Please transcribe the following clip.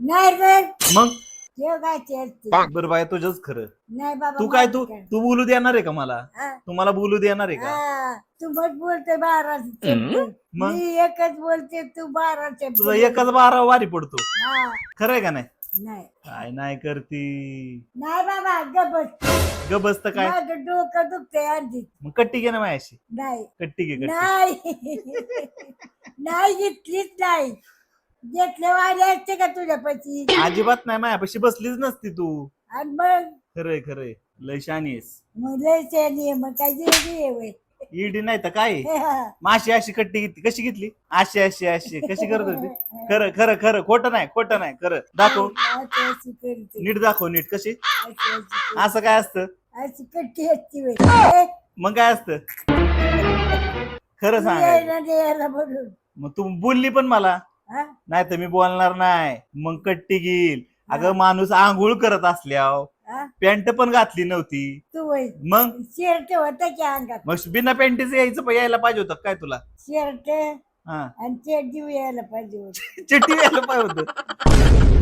नाही रे मग जेव काय चेअरची बरं बाय तुझंच खरं. नाही बाबा तू काय माझं तू बोलू देणार आहे का मला? हा? तुम्हाला बोलू देणार आहे का? हा, तू मग बोलते 12 शब्द मग? मी एकच बोलते तू 12 शब्द तुझा एकच 12 वारी पडतो. हा, खरंय का नाही? नाही काय नाही करती नाही बाबा गबस ग बसत काय? माझं डोकं दुखतंय आधी मग कट्टी घे ना माझ्याशी. नाही कट्टी घे कट्टी. नाही नाही घेतलीच नाही घेतल्यावाले असते का तुझ्यापाशी अजिबात नाही माझ्यापाशी बसलीच नसती तू. आणि मग खरंय खरंय लय शानी आहेस. मग लय शहाणी आहे, मग काय जेवढी ईडी नाही तर काय माशी अशी कट्टी घेतली कशी घेतली अशी अशी अशी कशी करत होती? खरं खरं खरं खोटं नाही खरं दाखव नीट दाखव नीट कशी असं काय असतं? अशी कट्टी असती बाई. मग काय असतं? खरं तू सांग. यायला द्यायला म्हणून मग तू बोलली पण मला हा? नाही तर मी बोलणार नाही. मग कट्टी घेईल. अगं माणूस आंघोळ करत असल्यावर हा? पॅन्ट पण घातली नव्हती. तू वय मग शर्ट होता की अंगात मग बिना पॅन्टीच यायला पाहिजे होतं काय तुला? शर्ट हा आणि चड्डी यायला पाहिजे होती. चिठ्ठी यायला पाहिजे होतं.